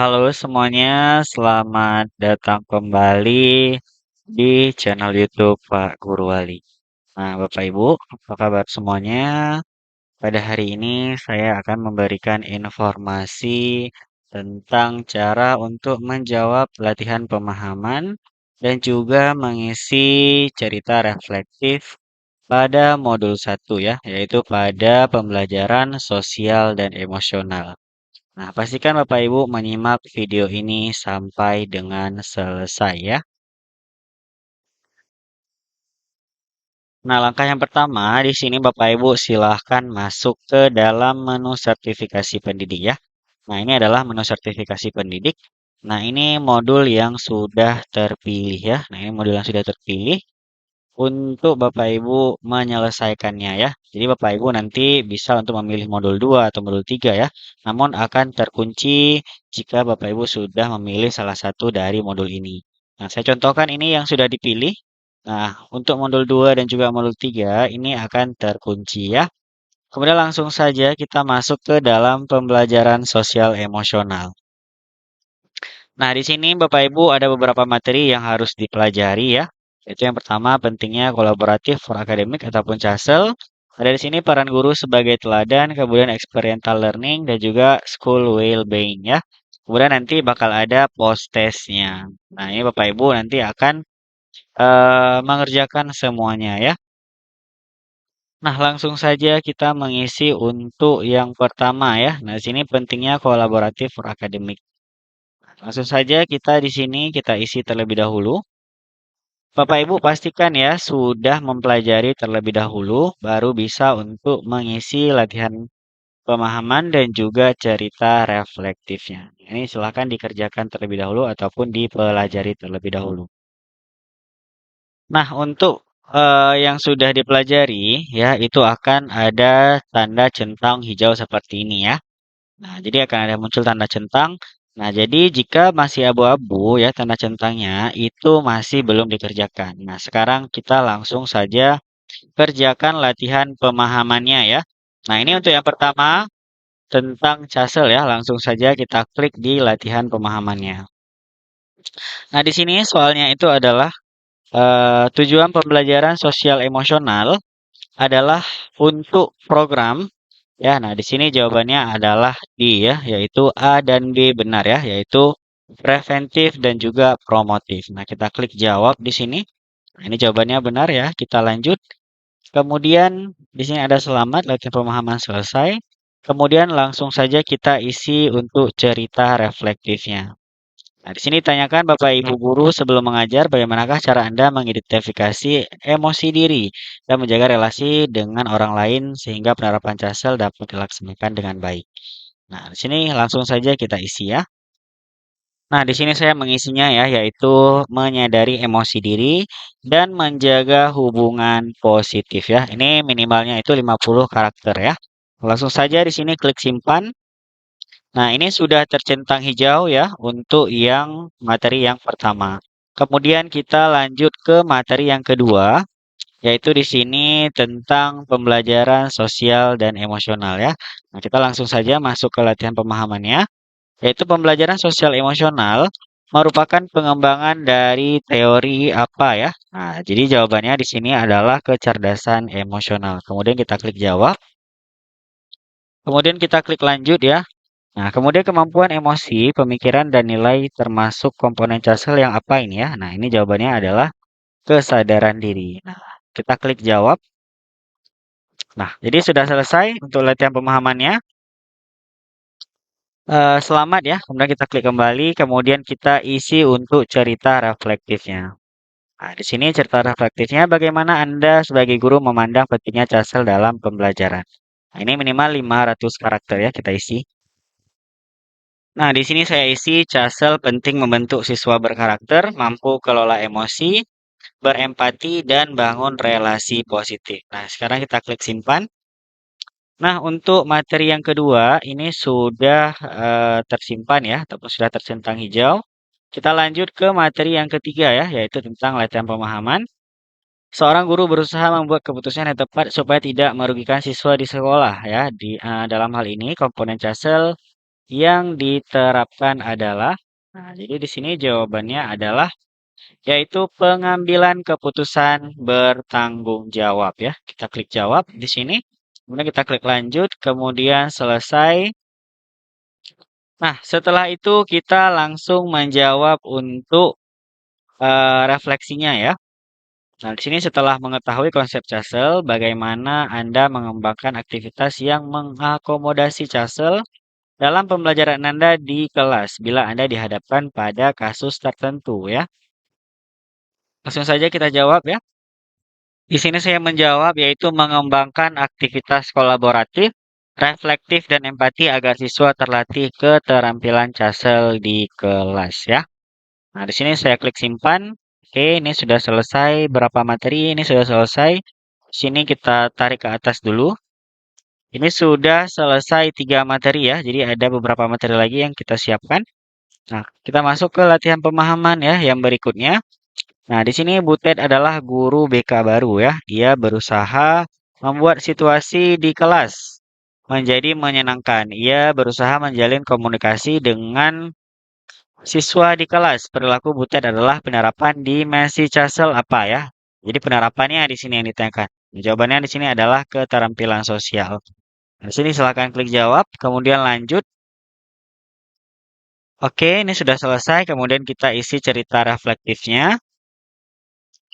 Halo semuanya, selamat datang kembali di channel YouTube Pak Guru Wali. Nah, Bapak Ibu, apa kabar semuanya? Pada hari ini saya akan memberikan informasi tentang cara untuk menjawab latihan pemahaman dan juga mengisi cerita reflektif pada modul 1 ya, yaitu pada pembelajaran sosial dan emosional. Nah, pastikan Bapak Ibu menyimak video ini sampai dengan selesai ya. Nah, langkah yang pertama di sini Bapak Ibu silahkan masuk ke dalam menu sertifikasi pendidik ya. Nah, ini adalah menu sertifikasi pendidik. Nah, ini modul yang sudah terpilih ya. Nah, ini modul yang sudah terpilih untuk Bapak Ibu menyelesaikannya ya. Jadi Bapak Ibu nanti bisa untuk memilih modul 2 atau modul 3 ya. Namun akan terkunci jika Bapak Ibu sudah memilih salah satu dari modul ini. Nah, saya contohkan ini yang sudah dipilih. Nah, untuk modul 2 dan juga modul 3 ini akan terkunci ya. Kemudian langsung saja kita masuk ke dalam pembelajaran sosial emosional. Nah, di sini Bapak Ibu ada beberapa materi yang harus dipelajari ya. Itu yang pertama pentingnya kolaboratif for akademik ataupun CASEL. Ada di sini peran guru sebagai teladan, kemudian experiential learning dan juga school well-being ya. Kemudian nanti bakal ada post testnya. Nah, ini Bapak Ibu nanti akan mengerjakan semuanya ya. Nah, langsung saja kita mengisi untuk yang pertama ya. Nah, di sini pentingnya kolaboratif for akademik. Langsung saja kita di sini kita isi terlebih dahulu. Bapak Ibu pastikan ya sudah mempelajari terlebih dahulu baru bisa untuk mengisi latihan pemahaman dan juga cerita reflektifnya. Ini silakan dikerjakan terlebih dahulu ataupun dipelajari terlebih dahulu. Nah, untuk yang sudah dipelajari ya itu akan ada tanda centang hijau seperti ini ya. Nah, jadi akan ada muncul tanda centang. Nah, jadi jika masih abu-abu ya tanda centangnya itu masih belum dikerjakan. Nah, sekarang kita langsung saja kerjakan latihan pemahamannya ya. Nah, ini untuk yang pertama tentang CASEL ya. Langsung saja kita klik di latihan pemahamannya. Nah, di sini soalnya itu adalah tujuan pembelajaran sosial emosional adalah untuk program. Ya, nah di sini jawabannya adalah D ya, yaitu A dan B benar ya, yaitu preventif dan juga promotif. Nah, kita klik jawab di sini. Nah, ini jawabannya benar ya. Kita lanjut. Kemudian di sini ada selamat latihan pemahaman selesai. Kemudian langsung saja kita isi untuk cerita reflektifnya. Nah, di sini tanyakan Bapak Ibu guru sebelum mengajar bagaimanakah cara Anda mengidentifikasi emosi diri dan menjaga relasi dengan orang lain sehingga penerapan CASEL dapat dilaksanakan dengan baik. Nah, di sini langsung saja kita isi ya. Nah, di sini saya mengisinya ya, yaitu menyadari emosi diri dan menjaga hubungan positif ya. Ini minimalnya itu 50 karakter ya. Langsung saja di sini klik simpan. Nah, ini sudah tercentang hijau ya untuk yang materi yang pertama. Kemudian kita lanjut ke materi yang kedua, yaitu di sini tentang pembelajaran sosial dan emosional ya. Nah, kita langsung saja masuk ke latihan pemahamannya, yaitu pembelajaran sosial emosional merupakan pengembangan dari teori apa ya? Nah, jadi jawabannya di sini adalah kecerdasan emosional. Kemudian kita klik jawab, kemudian kita klik lanjut ya. Nah, kemudian kemampuan emosi, pemikiran, dan nilai termasuk komponen CASEL yang apa ini ya? Nah, ini jawabannya adalah kesadaran diri. Nah, kita klik jawab. Nah, jadi sudah selesai untuk latihan pemahamannya. Selamat ya. Kemudian kita klik kembali, kemudian kita isi untuk cerita reflektifnya. Nah, di sini cerita reflektifnya bagaimana Anda sebagai guru memandang pentingnya CASEL dalam pembelajaran. Nah, ini minimal 500 karakter ya kita isi. Nah, di sini saya isi CASEL penting membentuk siswa berkarakter, mampu kelola emosi, berempati, dan bangun relasi positif. Nah, sekarang kita klik simpan. Nah, untuk materi yang kedua, ini sudah tersimpan ya, ataupun sudah tercentang hijau. Kita lanjut ke materi yang ketiga ya, yaitu tentang latihan pemahaman. Seorang guru berusaha membuat keputusan yang tepat supaya tidak merugikan siswa di sekolah ya. Dalam hal ini komponen CASEL yang diterapkan adalah, nah, jadi di sini jawabannya adalah yaitu pengambilan keputusan bertanggung jawab ya. Kita klik jawab di sini, kemudian kita klik lanjut, kemudian selesai. Nah, setelah itu kita langsung menjawab untuk refleksinya ya. Nah, di sini setelah mengetahui konsep Castle, bagaimana Anda mengembangkan aktivitas yang mengakomodasi Castle dalam pembelajaran Anda di kelas bila Anda dihadapkan pada kasus tertentu ya. Langsung saja kita jawab ya. Di sini saya menjawab yaitu mengembangkan aktivitas kolaboratif, reflektif, dan empati agar siswa terlatih keterampilan Castle di kelas ya. Nah, di sini saya klik simpan. Oke, ini sudah selesai. Berapa materi? Ini sudah selesai. Sini kita tarik ke atas dulu. Ini sudah selesai 3 materi ya. Jadi ada beberapa materi lagi yang kita siapkan. Nah, kita masuk ke latihan pemahaman ya yang berikutnya. Nah, di sini Butet adalah guru BK baru ya. Ia berusaha membuat situasi di kelas menjadi menyenangkan. Ia berusaha menjalin komunikasi dengan siswa di kelas. Perilaku Butet adalah penerapan dimensi Castle apa ya? Jadi penerapannya di sini yang ditanyakan. Jawabannya di sini adalah keterampilan sosial. Di sini silakan klik jawab, kemudian lanjut. Oke, ini sudah selesai. Kemudian kita isi cerita reflektifnya.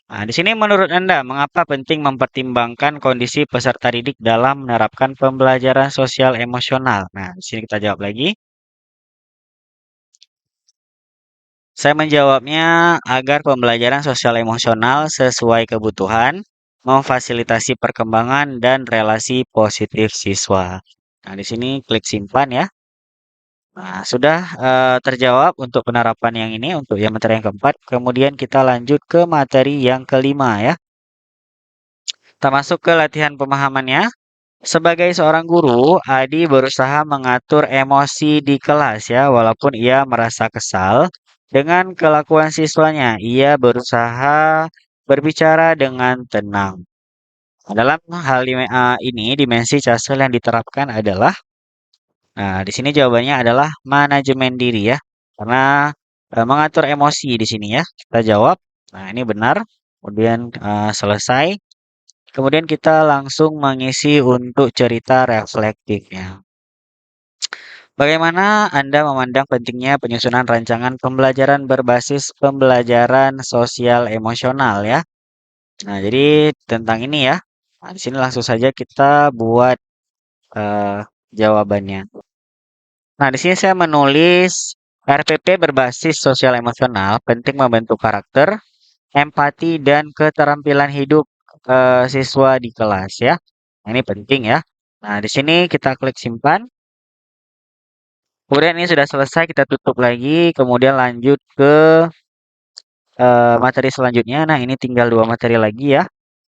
Nah, di sini menurut Anda, mengapa penting mempertimbangkan kondisi peserta didik dalam menerapkan pembelajaran sosial emosional? Nah, di sini kita jawab lagi. Saya menjawabnya agar pembelajaran sosial emosional sesuai kebutuhan, memfasilitasi perkembangan dan relasi positif siswa. Nah, di sini klik simpan ya. Nah, sudah terjawab untuk penerapan yang ini, untuk yang materi yang keempat. Kemudian kita lanjut ke materi yang kelima ya. Kita masuk ke latihan pemahamannya. Sebagai seorang guru, Adi berusaha mengatur emosi di kelas ya, walaupun ia merasa kesal dengan kelakuan siswanya. Ia berusaha berbicara dengan tenang. Dalam hal ini, dimensi Castle yang diterapkan adalah, nah, di sini jawabannya adalah manajemen diri ya, karena mengatur emosi di sini ya. Kita jawab. Nah, ini benar. Kemudian selesai. Kemudian kita langsung mengisi untuk cerita reflektifnya. Bagaimana Anda memandang pentingnya penyusunan rancangan pembelajaran berbasis pembelajaran sosial emosional ya? Nah, jadi tentang ini ya. Nah, di sini langsung saja kita buat eh, jawabannya. Nah, di sini saya menulis RPP berbasis sosial emosional penting membentuk karakter, empati, dan keterampilan hidup siswa di kelas ya. Nah, ini penting ya. Nah, di sini kita klik simpan. Kemudian ini sudah selesai, kita tutup lagi. Kemudian lanjut ke materi selanjutnya. Nah, ini tinggal 2 materi lagi ya.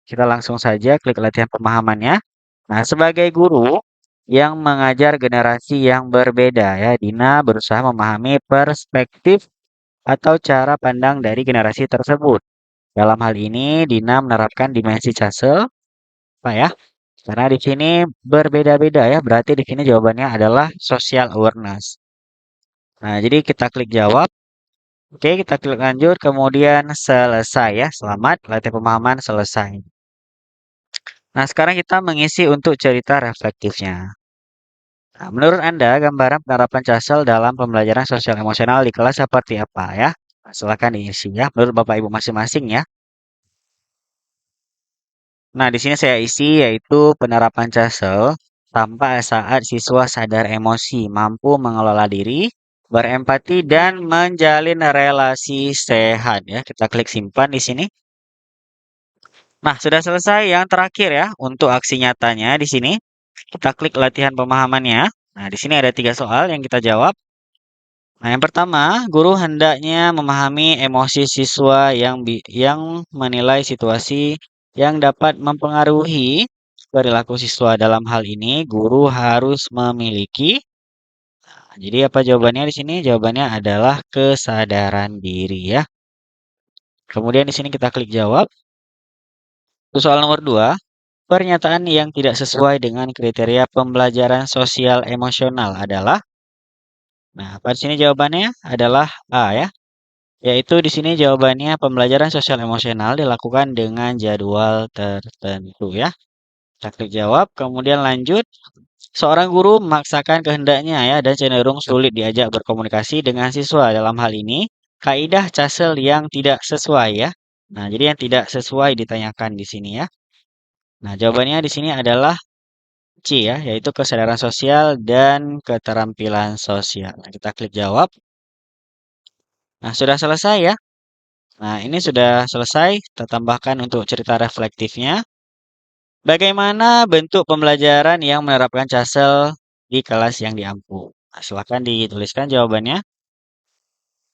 Kita langsung saja klik latihan pemahamannya. Nah, sebagai guru yang mengajar generasi yang berbeda ya, Dina berusaha memahami perspektif atau cara pandang dari generasi tersebut. Dalam hal ini, Dina menerapkan dimensi Castle, Pak ya. Karena di sini berbeda-beda ya, berarti di sini jawabannya adalah social awareness. Nah, jadi kita klik jawab. Oke, kita klik lanjut, kemudian selesai ya. Selamat, latihan pemahaman selesai. Nah, sekarang kita mengisi untuk cerita reflektifnya. Nah, menurut Anda, gambaran penerapan Castle dalam pembelajaran sosial emosional di kelas seperti apa ya? Nah, silakan diisi ya, menurut Bapak Ibu masing-masing ya. Nah, di sini saya isi yaitu penerapan Castle tanpa saat siswa sadar emosi, mampu mengelola diri, berempati, dan menjalin relasi sehat ya. Kita klik simpan di sini. Nah, sudah selesai yang terakhir ya untuk aksi nyatanya di sini. Kita klik latihan pemahamannya. Nah, di sini ada 3 soal yang kita jawab. Nah, yang pertama, guru hendaknya memahami emosi siswa yang menilai situasi yang dapat mempengaruhi perilaku siswa. Dalam hal ini, guru harus memiliki. Nah, jadi apa jawabannya di sini? Jawabannya adalah kesadaran diri ya. Kemudian di sini kita klik jawab. Untuk soal nomor 2, pernyataan yang tidak sesuai dengan kriteria pembelajaran sosial emosional adalah Nah, pada sini jawabannya adalah A ya. Yaitu di sini jawabannya pembelajaran sosial emosional dilakukan dengan jadwal tertentu ya. Kita klik jawab, kemudian lanjut. Seorang guru memaksakan kehendaknya ya dan cenderung sulit diajak berkomunikasi dengan siswa. Dalam hal ini, kaidah Casel yang tidak sesuai ya. Nah, jadi yang tidak sesuai ditanyakan di sini ya. Nah, jawabannya di sini adalah C ya, yaitu kesadaran sosial dan keterampilan sosial. Nah, kita klik jawab. Nah, sudah selesai ya. Nah, ini sudah selesai. Kita tambahkan untuk cerita reflektifnya. Bagaimana bentuk pembelajaran yang menerapkan Casel di kelas yang diampu? Nah, silakan dituliskan jawabannya.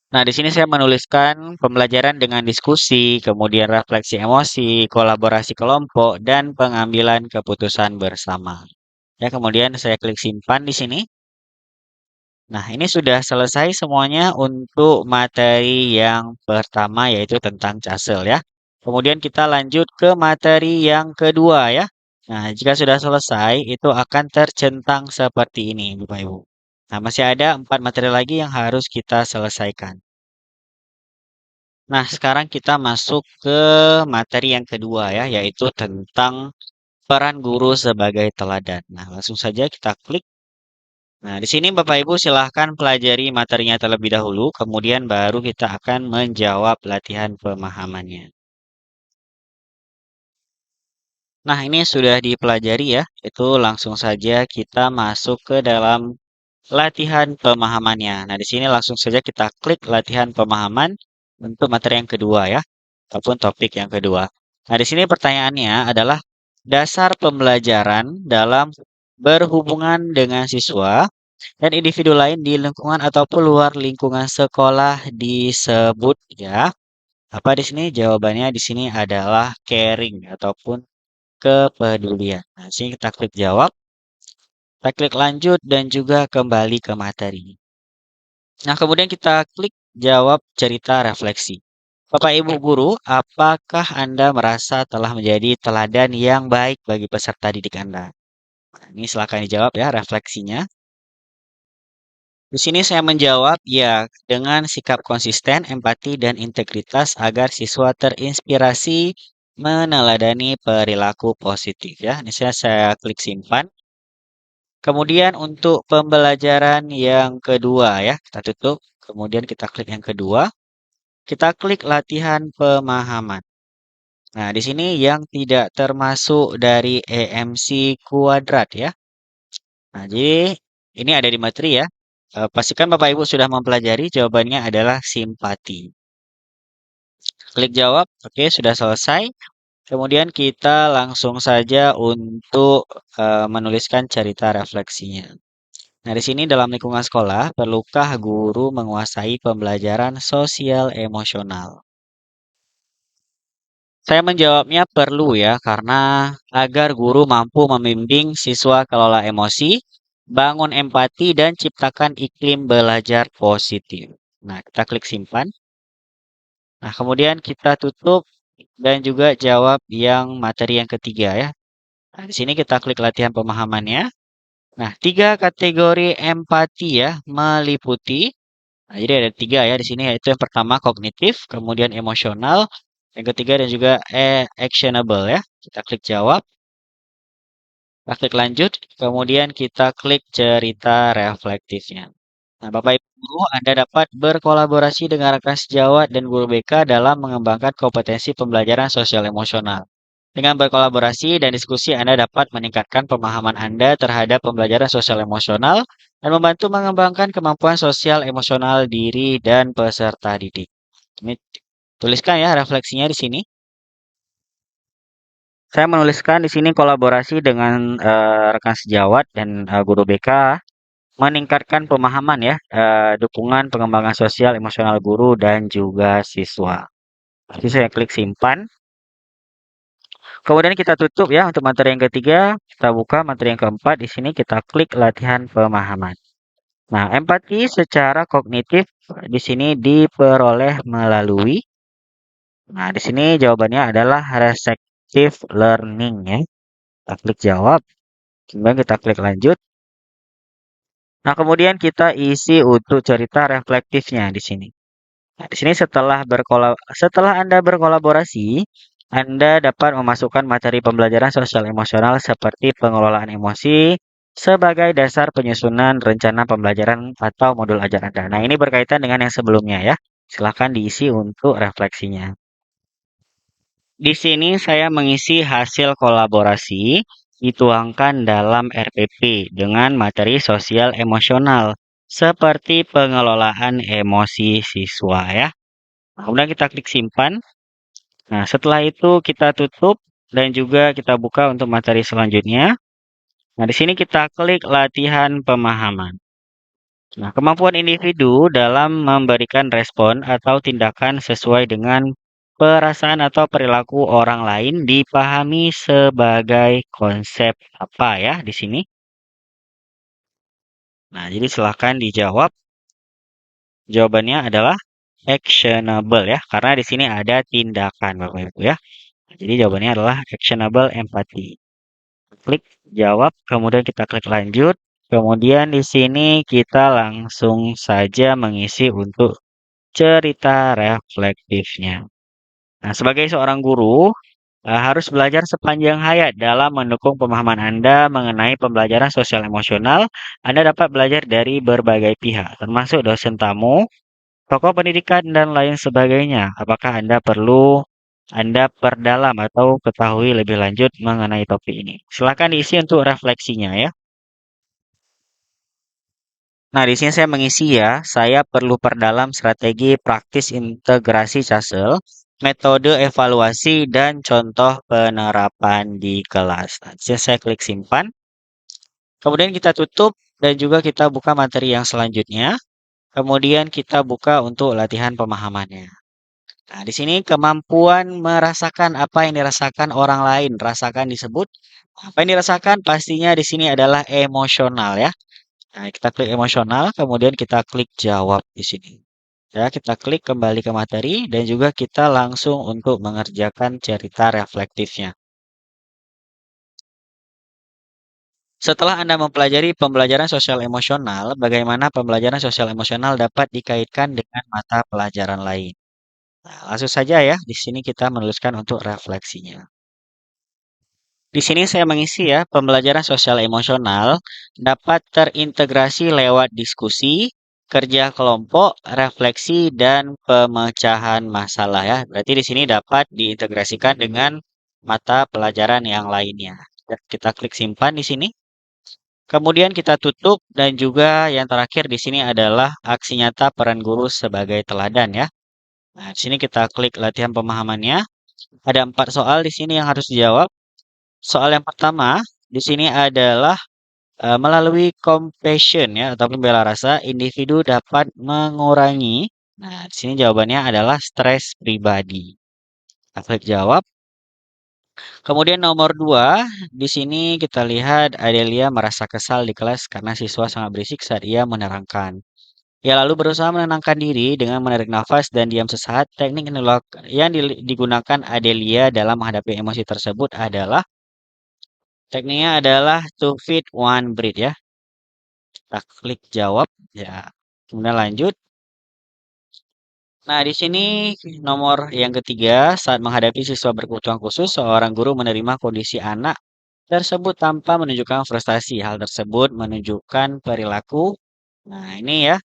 Nah, di sini saya menuliskan pembelajaran dengan diskusi, kemudian refleksi emosi, kolaborasi kelompok, dan pengambilan keputusan bersama. Ya, kemudian saya klik simpan di sini. Nah, ini sudah selesai semuanya untuk materi yang pertama yaitu tentang Casel ya. Kemudian kita lanjut ke materi yang kedua ya. Nah, jika sudah selesai itu akan tercentang seperti ini, Bapak Ibu. Nah, masih ada 4 materi lagi yang harus kita selesaikan. Nah, sekarang kita masuk ke materi yang kedua ya, yaitu tentang peran guru sebagai teladan. Nah, langsung saja kita klik. Nah, di sini Bapak Ibu silahkan pelajari materinya terlebih dahulu, kemudian baru kita akan menjawab latihan pemahamannya. Nah, ini sudah dipelajari ya, itu langsung saja kita masuk ke dalam latihan pemahamannya. Nah, di sini langsung saja kita klik latihan pemahaman untuk materi yang kedua ya, ataupun topik yang kedua. Nah, di sini pertanyaannya adalah dasar pembelajaran dalam berhubungan dengan siswa dan individu lain di lingkungan ataupun luar lingkungan sekolah disebut ya. Apa di sini? Jawabannya di sini adalah caring ataupun kepedulian. Nah, sini kita klik jawab, kita klik lanjut dan juga kembali ke materi. Nah, kemudian kita klik jawab cerita refleksi. Bapak Ibu guru, apakah Anda merasa telah menjadi teladan yang baik bagi peserta didik Anda? Nah, ini silakan dijawab ya refleksinya. Di sini saya menjawab ya dengan sikap konsisten, empati, dan integritas agar siswa terinspirasi meneladani perilaku positif ya. Ini saya klik simpan. Kemudian untuk pembelajaran yang kedua ya, kita tutup. Kemudian kita klik yang kedua. Kita klik latihan pemahaman. Nah, di sini yang tidak termasuk dari EMC kuadrat ya. Nah, jadi ini ada di materi ya. Pastikan Bapak Ibu sudah mempelajari, jawabannya adalah simpati. Klik jawab, oke sudah selesai. Kemudian kita langsung saja untuk menuliskan cerita refleksinya. Nah, di sini dalam lingkungan sekolah, perlukah guru menguasai pembelajaran sosial emosional? Saya menjawabnya perlu ya, karena agar guru mampu membimbing siswa kelola emosi, bangun empati, dan ciptakan iklim belajar positif. Nah, kita klik simpan. Nah, kemudian kita tutup dan juga jawab yang materi yang ketiga ya. Nah, di sini kita klik latihan pemahamannya. Nah, 3 kategori empati ya meliputi. Nah, jadi ada 3 ya di sini yaitu yang pertama kognitif, kemudian emosional, yang ketiga dan juga actionable ya. Kita klik jawab, kita klik lanjut, kemudian kita klik cerita reflektifnya. Nah, Bapak Ibu guru, Anda dapat berkolaborasi dengan rekan sejawat dan guru BK dalam mengembangkan kompetensi pembelajaran sosial emosional. Dengan berkolaborasi dan diskusi, Anda dapat meningkatkan pemahaman Anda terhadap pembelajaran sosial emosional dan membantu mengembangkan kemampuan sosial emosional diri dan peserta didik. Ini tuliskan ya refleksinya di sini. Saya menuliskan di sini kolaborasi dengan rekan sejawat dan guru BK meningkatkan pemahaman ya, dukungan pengembangan sosial emosional guru dan juga siswa. Jadi saya klik simpan. Kemudian kita tutup ya untuk materi yang ketiga, kita buka materi yang keempat. Di sini kita klik latihan pemahaman. Nah, empati secara kognitif di sini diperoleh melalui. Nah, di sini jawabannya adalah receptive learning ya. Kita klik jawab, kemudian kita klik lanjut. Nah, kemudian kita isi untuk cerita reflektifnya di sini. Nah, di sini setelah Anda berkolaborasi, Anda dapat memasukkan materi pembelajaran sosial emosional seperti pengelolaan emosi sebagai dasar penyusunan rencana pembelajaran atau modul ajar Anda. Nah, ini berkaitan dengan yang sebelumnya ya. Silahkan diisi untuk refleksinya. Di sini saya mengisi hasil kolaborasi dituangkan dalam RPP dengan materi sosial emosional seperti pengelolaan emosi siswa ya. Nah, kemudian kita klik simpan. Nah, setelah itu kita tutup dan juga kita buka untuk materi selanjutnya. Nah, di sini kita klik latihan pemahaman. Nah, kemampuan individu dalam memberikan respon atau tindakan sesuai dengan perasaan atau perilaku orang lain dipahami sebagai konsep apa ya di sini? Nah, jadi silahkan dijawab. Jawabannya adalah actionable ya, karena di sini ada tindakan Bapak Ibu ya. Jadi jawabannya adalah actionable empathy. Klik jawab, kemudian kita klik lanjut. Kemudian di sini kita langsung saja mengisi untuk cerita reflektifnya. Nah, sebagai seorang guru, harus belajar sepanjang hayat dalam mendukung pemahaman Anda mengenai pembelajaran sosial emosional. Anda dapat belajar dari berbagai pihak, termasuk dosen tamu, tokoh pendidikan, dan lain sebagainya. Apakah Anda perdalam atau ketahui lebih lanjut mengenai topik ini? Silakan diisi untuk refleksinya ya. Nah, di sini saya mengisi ya, saya perlu perdalam strategi praktis integrasi CASEL, metode evaluasi, dan contoh penerapan di kelas. Nah, di sini saya klik simpan, kemudian kita tutup, dan juga kita buka materi yang selanjutnya. Kemudian kita buka untuk latihan pemahamannya. Nah, di sini kemampuan merasakan apa yang dirasakan orang lain, rasakan disebut. Apa yang dirasakan pastinya di sini adalah emosional ya. Nah, kita klik emosional, kemudian kita klik jawab di sini. Ya, kita klik kembali ke materi dan juga kita langsung untuk mengerjakan cerita reflektifnya. Setelah Anda mempelajari pembelajaran sosial emosional, bagaimana pembelajaran sosial emosional dapat dikaitkan dengan mata pelajaran lain? Nah, langsung saja ya, di sini kita menuliskan untuk refleksinya. Di sini saya mengisi ya, pembelajaran sosial emosional dapat terintegrasi lewat diskusi, kerja kelompok, refleksi, dan pemecahan masalah ya. Berarti di sini dapat diintegrasikan dengan mata pelajaran yang lainnya. Ya, kita klik simpan di sini. Kemudian kita tutup dan juga yang terakhir di sini adalah aksi nyata peran guru sebagai teladan ya. Nah, di sini kita klik latihan pemahamannya. Ada 4 soal di sini yang harus dijawab. Soal yang pertama di sini adalah melalui compassion ya ataupun bela rasa individu dapat mengurangi. Nah, di sini jawabannya adalah stres pribadi. Kita klik jawab. Kemudian nomor 2 di sini kita lihat Adelia merasa kesal di kelas karena siswa sangat berisik saat ia menerangkan. Ia lalu berusaha menenangkan diri dengan menarik nafas dan diam sesaat. Teknik yang digunakan Adelia dalam menghadapi emosi tersebut adalah tekniknya adalah two feet one breath ya. Kita klik jawab ya. Kemudian lanjut. Nah, di sini nomor yang ketiga, saat menghadapi siswa berkebutuhan khusus, seorang guru menerima kondisi anak tersebut tanpa menunjukkan frustasi. Hal tersebut menunjukkan perilaku. Nah, ini ya.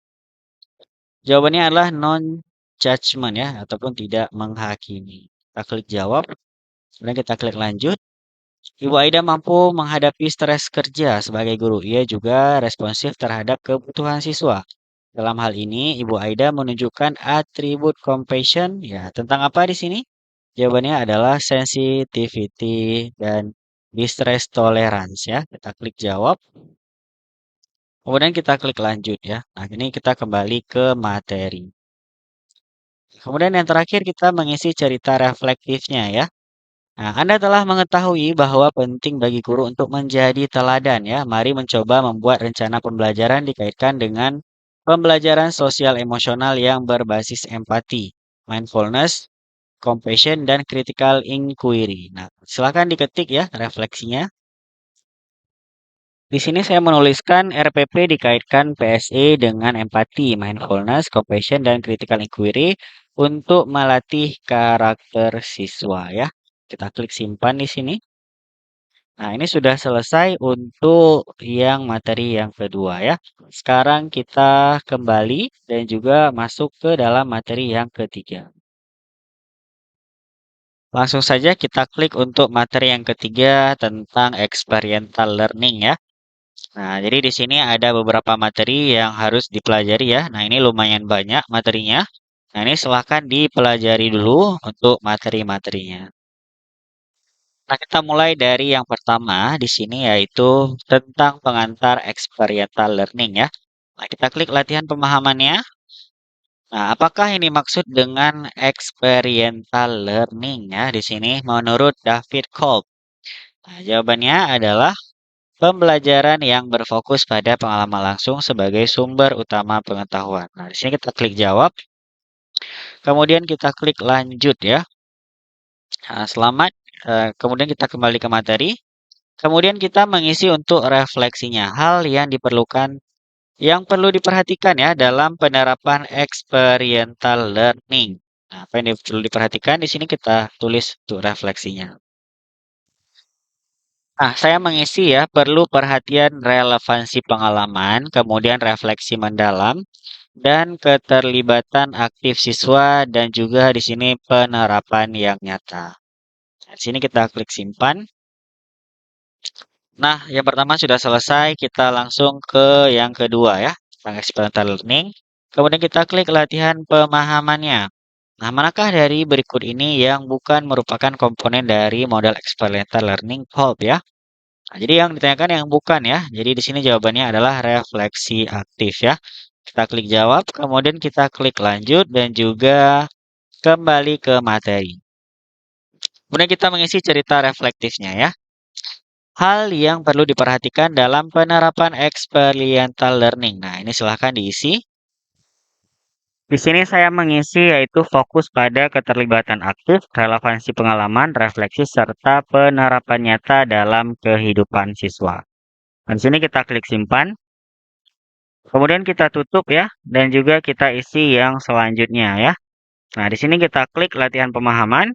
Jawabannya adalah non-judgment ya, ataupun tidak menghakimi. Kita klik jawab, kemudian kita klik lanjut. Ibu Aida mampu menghadapi stres kerja sebagai guru. Ia juga responsif terhadap kebutuhan siswa. Dalam hal ini, Ibu Aida menunjukkan atribut compassion. Ya, tentang apa di sini? Jawabannya adalah sensitivity dan distress tolerance ya. Kita klik jawab. Kemudian kita klik lanjut ya. Nah, ini kita kembali ke materi. Kemudian yang terakhir kita mengisi cerita reflektifnya ya. Nah, Anda telah mengetahui bahwa penting bagi guru untuk menjadi teladan ya. Mari mencoba membuat rencana pembelajaran dikaitkan dengan pembelajaran sosial emosional yang berbasis empati, mindfulness, compassion, dan critical inquiry. Nah, silakan diketik ya refleksinya. Di sini saya menuliskan RPP dikaitkan PSE dengan empati, mindfulness, compassion, dan critical inquiry untuk melatih karakter siswa ya. Kita klik simpan di sini. Nah, ini sudah selesai untuk yang materi yang kedua ya. Sekarang kita kembali dan juga masuk ke dalam materi yang ketiga. Langsung saja kita klik untuk materi yang ketiga tentang experiential learning ya. Nah, jadi di sini ada beberapa materi yang harus dipelajari ya. Nah, ini lumayan banyak materinya. Nah, ini silahkan dipelajari dulu untuk materi-materinya. Nah, kita mulai dari yang pertama di sini yaitu tentang pengantar experiential learning ya. Nah, kita klik latihan pemahamannya. Nah, apakah ini maksud dengan experiential learning ya di sini menurut David Kolb? Nah, jawabannya adalah pembelajaran yang berfokus pada pengalaman langsung sebagai sumber utama pengetahuan. Nah, di sini kita klik jawab, kemudian kita klik lanjut ya. Nah, selamat. Kemudian kita kembali ke materi. Kemudian kita mengisi untuk refleksinya. Hal yang diperlukan, yang perlu diperhatikan ya dalam penerapan experiential learning. Nah, apa yang perlu diperhatikan di sini kita tulis untuk refleksinya. Nah, saya mengisi ya, perlu perhatian relevansi pengalaman, kemudian refleksi mendalam, dan keterlibatan aktif siswa, dan juga di sini penerapan yang nyata. Nah, di sini kita klik simpan. Nah, yang pertama sudah selesai, kita langsung ke yang kedua ya, tentang experiential learning. Kemudian kita klik latihan pemahamannya. Nah, manakah dari berikut ini yang bukan merupakan komponen dari model experiential learning POLP ya? Nah, jadi yang ditanyakan yang bukan ya. Jadi di sini jawabannya adalah refleksi aktif ya. Kita klik jawab, kemudian kita klik lanjut dan juga kembali ke materi. Kemudian kita mengisi cerita reflektifnya ya. Hal yang perlu diperhatikan dalam penerapan experiential learning. Nah, ini silahkan diisi. Di sini saya mengisi yaitu fokus pada keterlibatan aktif, relevansi pengalaman, refleksi, serta penerapan nyata dalam kehidupan siswa. Dan di sini kita klik simpan. Kemudian kita tutup ya, dan juga kita isi yang selanjutnya ya. Nah, di sini kita klik latihan pemahaman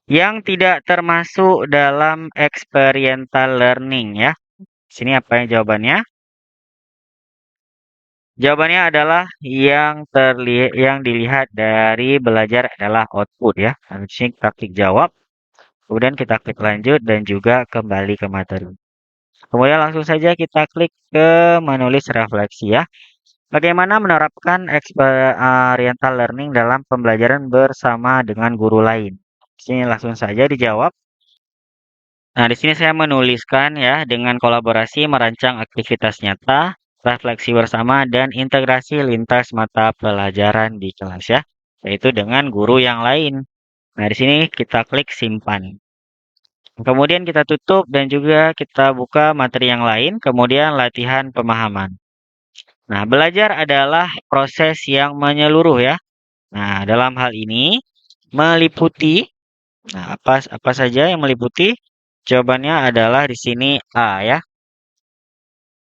yang tidak termasuk dalam experiential learning ya. Di sini apa yang jawabannya? Jawabannya adalah yang dilihat dari belajar adalah output ya. Nah, di sini kita klik jawab, kemudian kita klik lanjut dan juga kembali ke materi. Kemudian langsung saja kita klik ke menulis refleksi ya. Bagaimana menerapkan experiential learning dalam pembelajaran bersama dengan guru lain? Di sini langsung saja dijawab. Nah, di sini saya menuliskan ya, dengan kolaborasi merancang aktivitas nyata, refleksi bersama, dan integrasi lintas mata pelajaran di kelas ya, yaitu dengan guru yang lain. Nah, di sini kita klik simpan. Kemudian kita tutup dan juga kita buka materi yang lain, kemudian latihan pemahaman. Nah, belajar adalah proses yang menyeluruh ya. Nah, dalam hal ini meliputi, nah apa saja yang meliputi? Jawabannya adalah di sini A ya,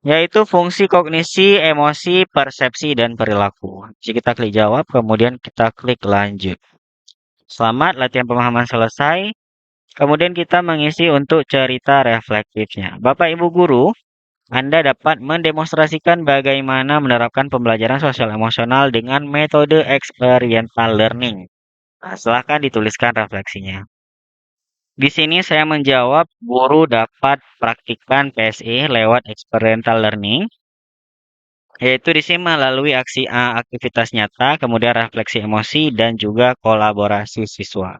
yaitu fungsi kognisi, emosi, persepsi, dan perilaku. Jadi kita klik jawab, kemudian kita klik lanjut. Selamat, latihan pemahaman selesai. Kemudian kita mengisi untuk cerita reflektifnya. Bapak Ibu Guru, Anda dapat mendemonstrasikan bagaimana menerapkan pembelajaran sosial emosional dengan metode experiential learning. Nah, silahkan dituliskan refleksinya. Di sini saya menjawab, guru dapat praktikkan PSE lewat experiential learning, yaitu di sini melalui aktivitas nyata, kemudian refleksi emosi, dan juga kolaborasi siswa.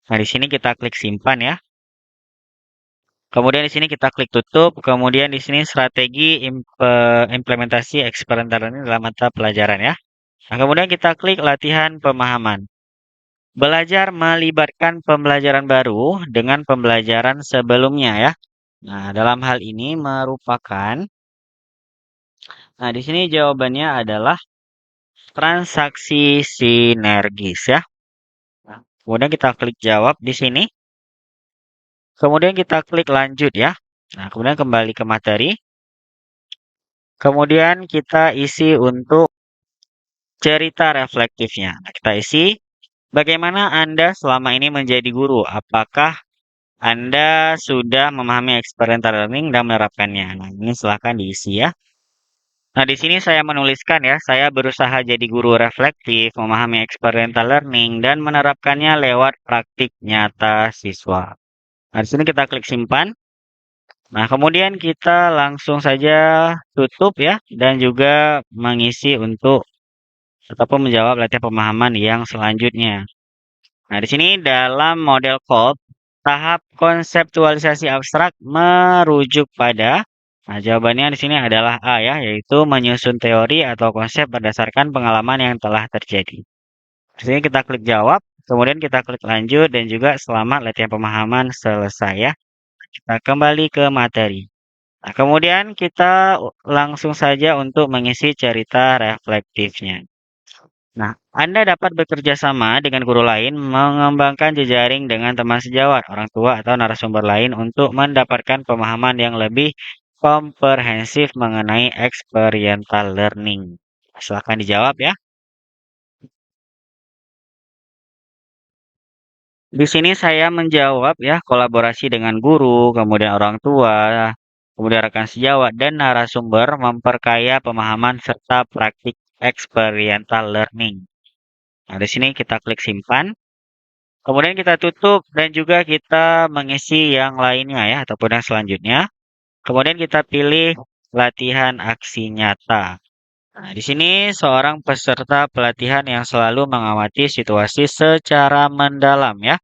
Nah, di sini kita klik simpan ya. Kemudian di sini kita klik tutup, kemudian di sini strategi implementasi experiential learning dalam mata pelajaran ya. Nah, kemudian kita klik latihan pemahaman. Belajar melibatkan pembelajaran baru dengan pembelajaran sebelumnya ya. Nah, dalam hal ini merupakan, nah di sini jawabannya adalah transaksi sinergis ya. Nah, kemudian kita klik jawab di sini. Kemudian kita klik lanjut ya. Nah, kemudian kembali ke materi. Kemudian kita isi untuk cerita reflektifnya. Nah, kita isi, bagaimana Anda selama ini menjadi guru? Apakah Anda sudah memahami experiential learning dan menerapkannya? Nah, ini silahkan diisi ya. Nah, di sini saya menuliskan ya, saya berusaha jadi guru reflektif, memahami experiential learning, dan menerapkannya lewat praktik nyata siswa. Nah, di sini kita klik simpan. Nah, kemudian kita langsung saja tutup ya, dan juga mengisi untuk ataupun menjawab latihan pemahaman yang selanjutnya. Nah, di sini dalam model KOP, tahap konseptualisasi abstrak merujuk pada, nah jawabannya di sini adalah A ya, yaitu menyusun teori atau konsep berdasarkan pengalaman yang telah terjadi. Di sini kita klik jawab, kemudian kita klik lanjut dan juga selamat latihan pemahaman selesai ya. Kita kembali ke materi. Nah, kemudian kita langsung saja untuk mengisi cerita reflektifnya. Nah, Anda dapat bekerja sama dengan guru lain, mengembangkan jejaring dengan teman sejawat, orang tua, atau narasumber lain untuk mendapatkan pemahaman yang lebih komprehensif mengenai experiential learning. Silahkan dijawab ya. Di sini saya menjawab ya, kolaborasi dengan guru, kemudian orang tua, kemudian rekan sejawat, dan narasumber memperkaya pemahaman serta praktik experiential learning. Nah, di sini kita klik simpan. Kemudian kita tutup dan juga kita mengisi yang lainnya ya, ataupun yang selanjutnya. Kemudian kita pilih latihan aksi nyata. Nah, di sini seorang peserta pelatihan yang selalu mengamati situasi secara mendalam ya,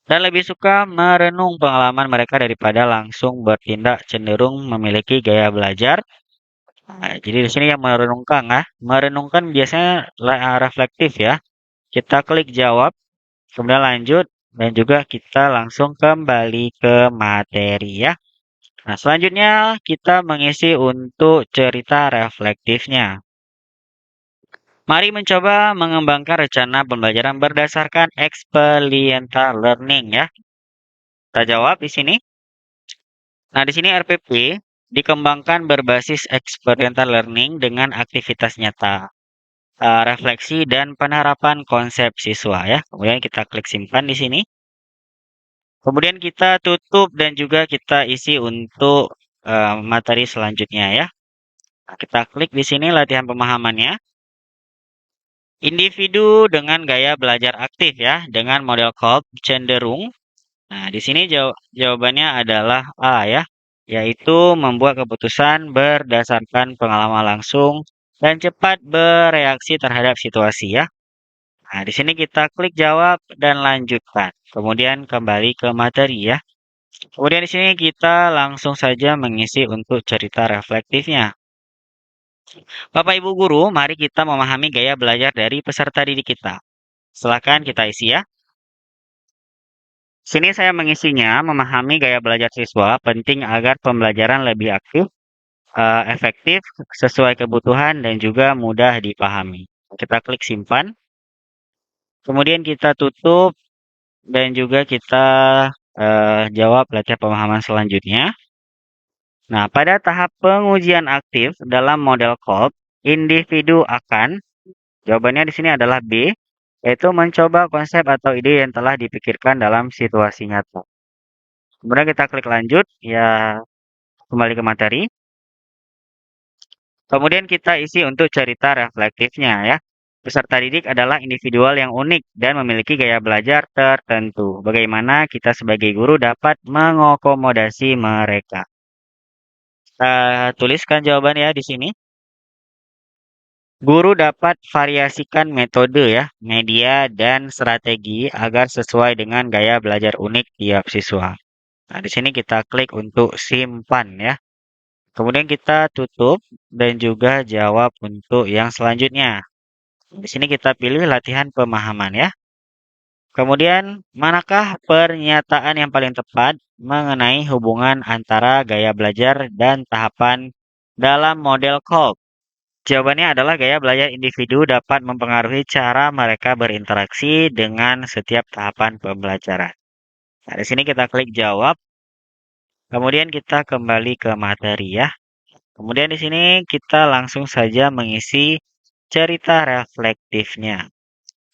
dan lebih suka merenung pengalaman mereka daripada langsung bertindak, cenderung memiliki gaya belajar. Nah, jadi di sini yang merenungkan ya, merenungkan biasanya reflektif ya. Kita klik jawab. Kemudian lanjut dan juga kita langsung kembali ke materi ya. Nah, selanjutnya kita mengisi untuk cerita reflektifnya. Mari mencoba mengembangkan rencana pembelajaran berdasarkan experiential learning ya. Kita jawab di sini. Nah, di sini RPP dikembangkan berbasis experiential learning dengan aktivitas nyata, refleksi dan penerapan konsep siswa ya. Kemudian kita klik simpan di sini. Kemudian kita tutup dan juga kita isi untuk materi selanjutnya ya. Nah, kita klik di sini latihan pemahamannya. Individu dengan gaya belajar aktif ya, dengan model Kolb cenderung. Nah, di sini jawabannya adalah A ya, yaitu membuat keputusan berdasarkan pengalaman langsung dan cepat bereaksi terhadap situasi ya. Nah, di sini kita klik jawab dan lanjutkan. Kemudian kembali ke materi ya. Kemudian di sini kita langsung saja mengisi untuk cerita reflektifnya. Bapak Ibu guru, mari kita memahami gaya belajar dari peserta didik kita. Silakan kita isi ya. Sini saya mengisinya, memahami gaya belajar siswa penting agar pembelajaran lebih aktif, efektif, sesuai kebutuhan dan juga mudah dipahami. Kita klik simpan. Kemudian kita tutup dan juga kita jawab latihan pemahaman selanjutnya. Nah, pada tahap pengujian aktif dalam model KOP, individu akan, jawabannya di sini adalah B, yaitu mencoba konsep atau ide yang telah dipikirkan dalam situasi nyata. Kemudian kita klik lanjut, ya kembali ke materi. Kemudian kita isi untuk cerita reflektifnya ya. Peserta didik adalah individual yang unik dan memiliki gaya belajar tertentu. Bagaimana kita sebagai guru dapat mengakomodasi mereka? Tuliskan jawaban ya di sini. Guru dapat variasikan metode ya, media dan strategi agar sesuai dengan gaya belajar unik tiap siswa. Nah, di sini kita klik untuk simpan ya. Kemudian kita tutup dan juga jawab untuk yang selanjutnya. Di sini kita pilih latihan pemahaman ya. Kemudian, manakah pernyataan yang paling tepat mengenai hubungan antara gaya belajar dan tahapan dalam model KOP? Jawabannya adalah gaya belajar individu dapat mempengaruhi cara mereka berinteraksi dengan setiap tahapan pembelajaran. Nah, di sini kita klik jawab. Kemudian kita kembali ke materi ya. Kemudian di sini kita langsung saja mengisi cerita reflektifnya.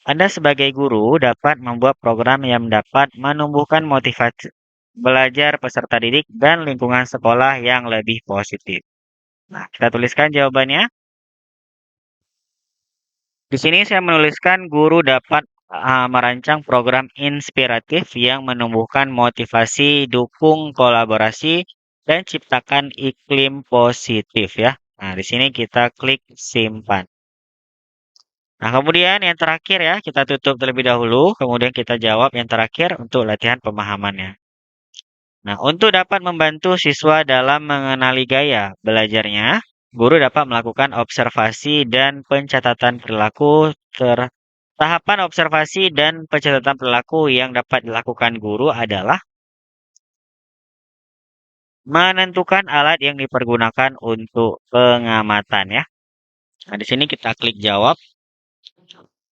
Anda sebagai guru dapat membuat program yang dapat menumbuhkan motivasi belajar peserta didik dan lingkungan sekolah yang lebih positif. Nah, kita tuliskan jawabannya. Di sini saya menuliskan guru dapat merancang program inspiratif yang menumbuhkan motivasi, dukung kolaborasi, dan ciptakan iklim positif ya. Nah, di sini kita klik simpan. Nah, kemudian yang terakhir ya, kita tutup terlebih dahulu, kemudian kita jawab yang terakhir untuk latihan pemahamannya. Nah, untuk dapat membantu siswa dalam mengenali gaya belajarnya, guru dapat melakukan observasi dan pencatatan perilaku tahapan observasi dan pencatatan perilaku yang dapat dilakukan guru adalah menentukan alat yang dipergunakan untuk pengamatan ya. Nah, di sini kita klik jawab.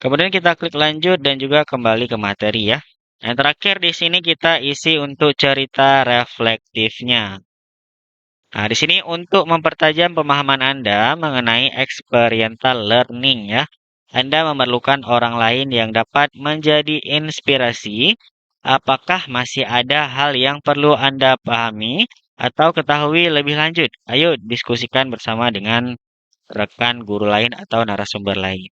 Kemudian kita klik lanjut dan juga kembali ke materi ya. Yang terakhir di sini kita isi untuk cerita reflektifnya. Nah, di sini untuk mempertajam pemahaman Anda mengenai experiential learning ya. Anda memerlukan orang lain yang dapat menjadi inspirasi. Apakah masih ada hal yang perlu Anda pahami atau ketahui lebih lanjut? Ayo diskusikan bersama dengan rekan guru lain atau narasumber lain.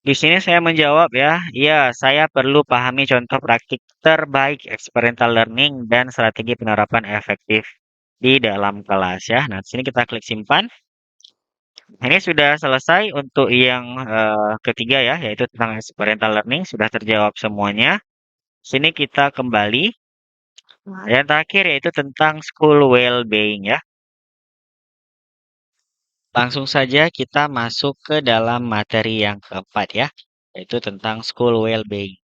Di sini saya menjawab ya, iya saya perlu pahami contoh praktik terbaik experiential learning dan strategi penerapan efektif di dalam kelas ya. Nah, di sini kita klik simpan. Ini sudah selesai untuk yang ketiga ya, yaitu tentang experiential learning sudah terjawab semuanya. Sini kita kembali. Nah, yang terakhir yaitu tentang school well-being ya. Langsung saja kita masuk ke dalam materi yang keempat ya, yaitu tentang school well-being.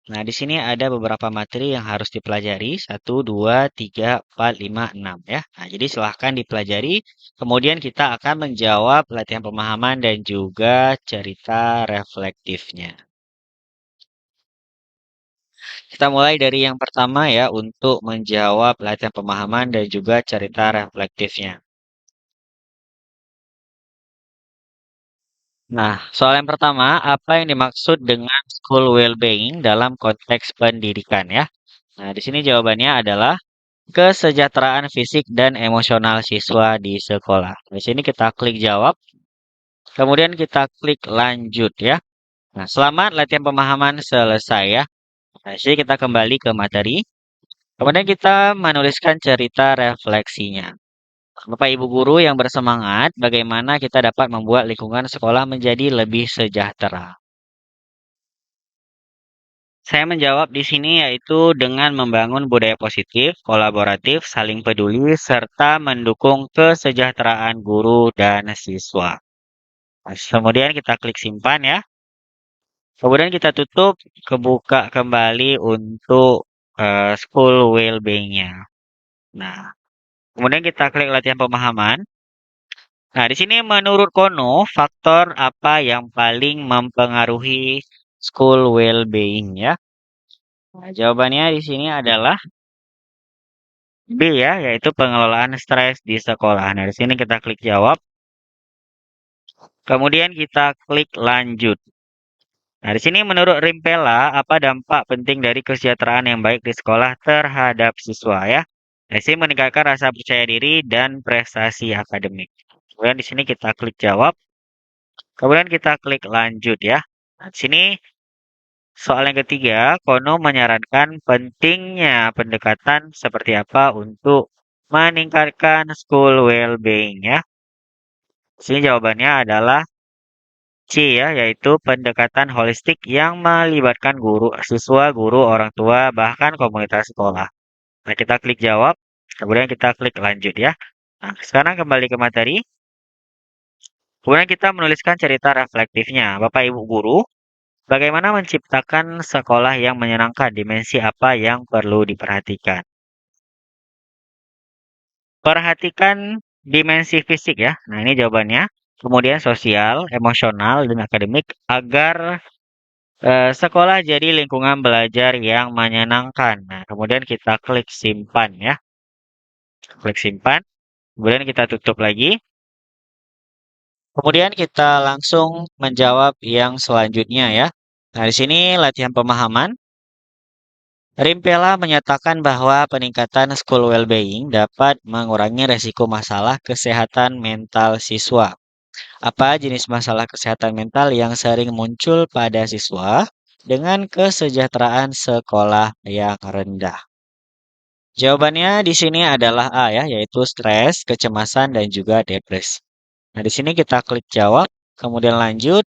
Nah, di sini ada beberapa materi yang harus dipelajari. 1, 2, 3, 4, 5, 6 ya. Nah, jadi silahkan dipelajari. Kemudian kita akan menjawab latihan pemahaman dan juga cerita reflektifnya. Kita mulai dari yang pertama ya untuk menjawab latihan pemahaman dan juga cerita reflektifnya. Nah, soal yang pertama, apa yang dimaksud dengan school well-being dalam konteks pendidikan ya? Nah, di sini jawabannya adalah kesejahteraan fisik dan emosional siswa di sekolah. Di sini kita klik jawab, kemudian kita klik lanjut ya. Nah, selamat latihan pemahaman selesai ya. Nah, di sini kita kembali ke materi. Kemudian kita menuliskan cerita refleksinya. Bapak Ibu guru yang bersemangat, bagaimana kita dapat membuat lingkungan sekolah menjadi lebih sejahtera. Saya menjawab di sini yaitu dengan membangun budaya positif, kolaboratif, saling peduli, serta mendukung kesejahteraan guru dan siswa. Nah, kemudian kita klik simpan ya. Kemudian kita tutup, kebuka kembali untuk school well-being-nya. Nah, kemudian kita klik latihan pemahaman. Nah, di sini menurut Kono, faktor apa yang paling mempengaruhi school well-being ya? Nah, jawabannya di sini adalah B ya, yaitu pengelolaan stres di sekolah. Nah, di sini kita klik jawab. Kemudian kita klik lanjut. Nah, di sini menurut Rimpela, apa dampak penting dari kesejahteraan yang baik di sekolah terhadap siswa ya? Nah, di sini meningkatkan rasa percaya diri dan prestasi akademik. Kemudian di sini kita klik jawab. Kemudian kita klik lanjut ya. Nah, di sini soal yang ketiga, Kono menyarankan pentingnya pendekatan seperti apa untuk meningkatkan school well-being ya. Sini jawabannya adalah C ya, yaitu pendekatan holistik yang melibatkan guru, siswa, guru, orang tua, bahkan komunitas sekolah. Nah, kita klik jawab, kemudian kita klik lanjut ya. Nah, sekarang kembali ke materi. Kemudian kita menuliskan cerita reflektifnya. Bapak Ibu guru, bagaimana menciptakan sekolah yang menyenangkan? Dimensi apa yang perlu diperhatikan? Perhatikan dimensi fisik ya. Nah, ini jawabannya. Kemudian sosial, emosional, dan akademik agar Sekolah jadi lingkungan belajar yang menyenangkan. Nah, kemudian kita klik simpan ya. Klik simpan. Kemudian kita tutup lagi. Kemudian kita langsung menjawab yang selanjutnya ya. Nah, di sini latihan pemahaman. Rimpela menyatakan bahwa peningkatan school well-being dapat mengurangi resiko masalah kesehatan mental siswa. Apa jenis masalah kesehatan mental yang sering muncul pada siswa dengan kesejahteraan sekolah yang rendah? Jawabannya di sini adalah A ya, yaitu stres, kecemasan, dan juga depresi. Nah, di sini kita klik jawab, kemudian lanjut.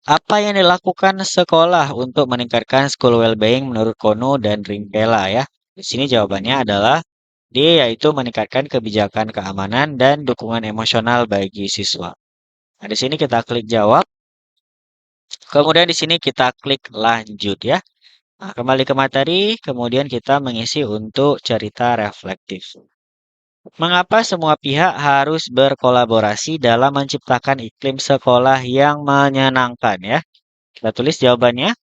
Apa yang dilakukan sekolah untuk meningkatkan school well-being menurut Kono dan Rimpela ya? Di sini jawabannya adalah D, yaitu meningkatkan kebijakan keamanan dan dukungan emosional bagi siswa. Nah, di sini kita klik jawab. Kemudian di sini kita klik lanjut ya. Nah, kembali ke materi, kemudian kita mengisi untuk cerita reflektif. Mengapa semua pihak harus berkolaborasi dalam menciptakan iklim sekolah yang menyenangkan ya? Kita tulis jawabannya.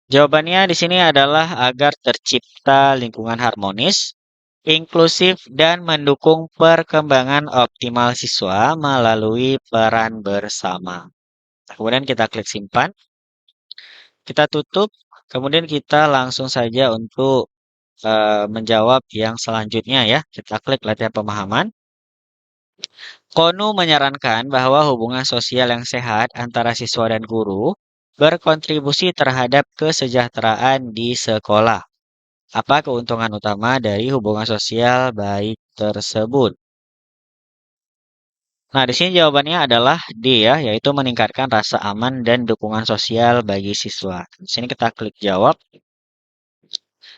Jawabannya di sini adalah agar tercipta lingkungan harmonis, inklusif, dan mendukung perkembangan optimal siswa melalui peran bersama. Kemudian kita klik simpan. Kita tutup, kemudian kita langsung saja untuk menjawab yang selanjutnya ya. Kita klik latihan pemahaman. Konu menyarankan bahwa hubungan sosial yang sehat antara siswa dan guru berkontribusi terhadap kesejahteraan di sekolah. Apa keuntungan utama dari hubungan sosial baik tersebut? Nah, di sini jawabannya adalah D ya, yaitu meningkatkan rasa aman dan dukungan sosial bagi siswa. Di sini kita klik jawab.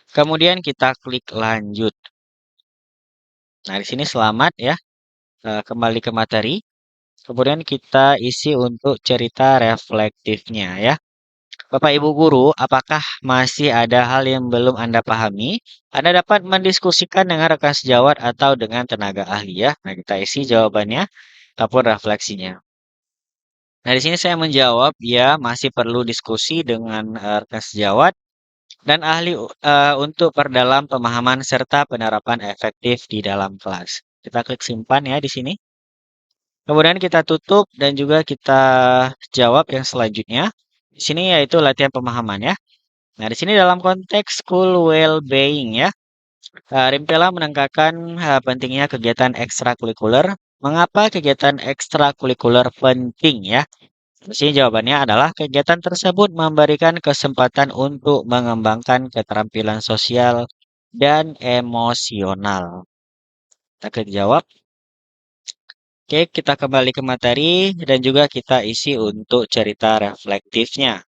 Kemudian kita klik lanjut. Nah, di sini selamat ya, kembali ke materi. Kemudian kita isi untuk cerita reflektifnya ya. Bapak Ibu guru, apakah masih ada hal yang belum Anda pahami? Anda dapat mendiskusikan dengan rekan sejawat atau dengan tenaga ahli ya. Nah, kita isi jawabannya ataupun refleksinya. Nah, di sini saya menjawab ya, masih perlu diskusi dengan rekan sejawat dan ahli untuk perdalam pemahaman serta penerapan efektif di dalam kelas. Kita klik simpan ya di sini. Kemudian kita tutup dan juga kita jawab yang selanjutnya. Di sini yaitu latihan pemahaman ya. Nah, di sini dalam konteks school well-being ya, Rimpela menekankan pentingnya kegiatan ekstrakurikuler. Mengapa kegiatan ekstrakurikuler penting ya? Di sini jawabannya adalah kegiatan tersebut memberikan kesempatan untuk mengembangkan keterampilan sosial dan emosional. Kita klik jawab. Oke, kita kembali ke materi dan juga kita isi untuk cerita reflektifnya.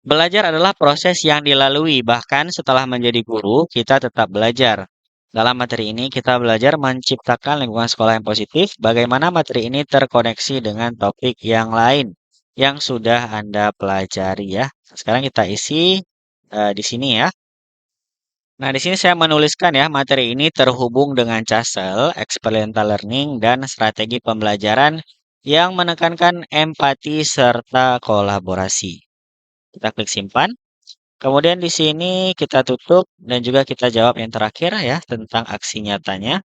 Belajar adalah proses yang dilalui, bahkan setelah menjadi guru, kita tetap belajar. Dalam materi ini, kita belajar menciptakan lingkungan sekolah yang positif. Bagaimana materi ini terkoneksi dengan topik yang lain yang sudah Anda pelajari ya. Sekarang kita isi di sini ya. Nah, di sini saya menuliskan ya, materi ini terhubung dengan CASEL, Experiential Learning, dan strategi pembelajaran yang menekankan empati serta kolaborasi. Kita klik simpan. Kemudian di sini kita tutup dan juga kita jawab yang terakhir ya tentang aksi nyatanya.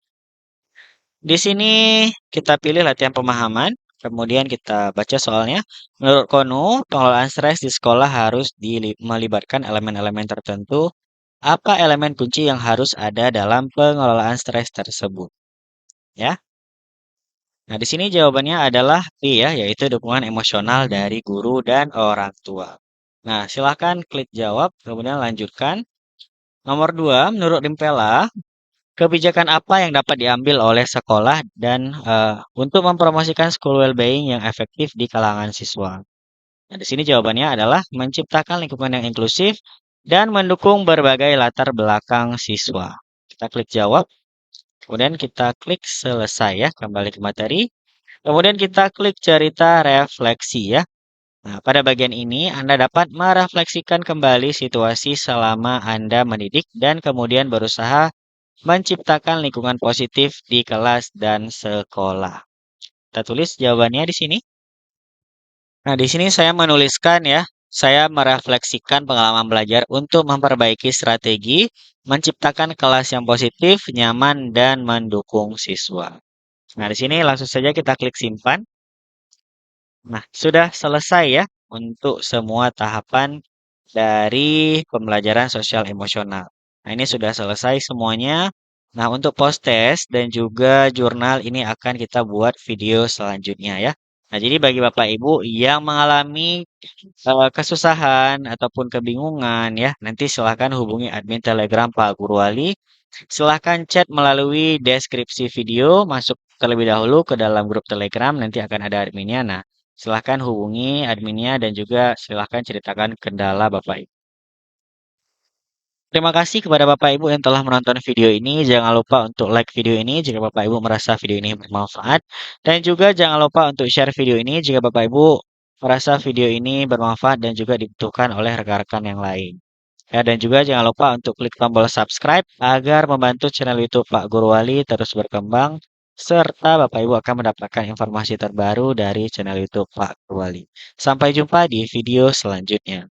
Di sini kita pilih latihan pemahaman, kemudian kita baca soalnya. Menurut Konu, pengelolaan stres di sekolah harus melibatkan elemen-elemen tertentu. Apa elemen kunci yang harus ada dalam pengelolaan stres tersebut? Ya. Nah, di sini jawabannya adalah B ya, yaitu dukungan emosional dari guru dan orang tua. Nah, silakan klik jawab, kemudian lanjutkan. Nomor 2, menurut Rimpela, kebijakan apa yang dapat diambil oleh sekolah dan untuk mempromosikan school well-being yang efektif di kalangan siswa? Nah, di sini jawabannya adalah menciptakan lingkungan yang inklusif dan mendukung berbagai latar belakang siswa. Kita klik jawab, kemudian kita klik selesai ya, kembali ke materi. Kemudian kita klik cerita refleksi ya. Nah, pada bagian ini Anda dapat merefleksikan kembali situasi selama Anda mendidik dan kemudian berusaha menciptakan lingkungan positif di kelas dan sekolah. Kita tulis jawabannya di sini. Nah, di sini saya menuliskan ya, saya merefleksikan pengalaman belajar untuk memperbaiki strategi, menciptakan kelas yang positif, nyaman, dan mendukung siswa. Nah, di sini langsung saja kita klik simpan. Nah, sudah selesai ya untuk semua tahapan dari pembelajaran sosial emosional. Nah, ini sudah selesai semuanya. Nah, untuk post test dan juga jurnal ini akan kita buat video selanjutnya ya. Nah, jadi bagi Bapak Ibu yang mengalami kesusahan ataupun kebingungan ya, nanti silahkan hubungi admin Telegram Pak Guru Wali. Silahkan chat melalui deskripsi video, masuk terlebih dahulu ke dalam grup Telegram, nanti akan ada adminnya. Nah, silahkan hubungi adminnya dan juga silahkan ceritakan kendala Bapak Ibu. Terima kasih kepada Bapak Ibu yang telah menonton video ini. Jangan lupa untuk like video ini jika Bapak Ibu merasa video ini bermanfaat. Dan juga jangan lupa untuk share video ini jika Bapak Ibu merasa video ini bermanfaat dan juga dibutuhkan oleh rekan-rekan yang lain. Ya, dan juga jangan lupa untuk klik tombol subscribe agar membantu channel YouTube Pak Guru Wali terus berkembang. Serta Bapak Ibu akan mendapatkan informasi terbaru dari channel YouTube Pak Guru Wali. Sampai jumpa di video selanjutnya.